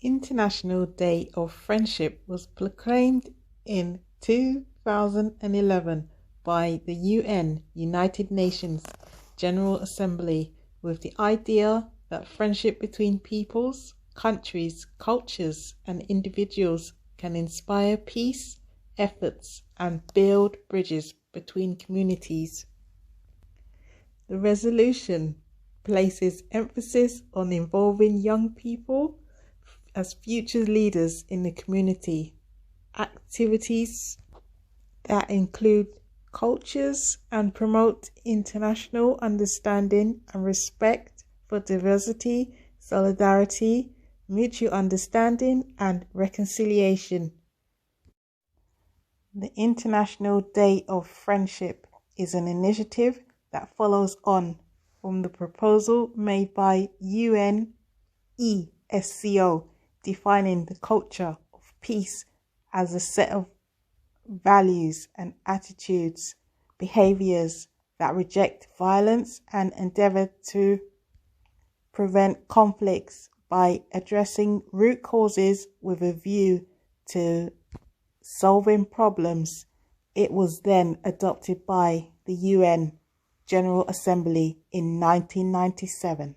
International Day of Friendship was proclaimed in 2011 by the UN, United Nations General Assembly, with the idea that friendship between peoples, countries, cultures, and individuals can inspire peace, efforts, and build bridges between communities. The resolution places emphasis on involving young people as future leaders in the community. Activities that include cultures and promote international understanding and respect for diversity, solidarity, mutual understanding, and reconciliation. The International Day of Friendship is an initiative that follows on from the proposal made by UNESCO defining the culture of peace as a set of values and attitudes, behaviors that reject violence and endeavor to prevent conflicts by addressing root causes with a view to solving problems. It was then adopted by the UN General Assembly in 1997.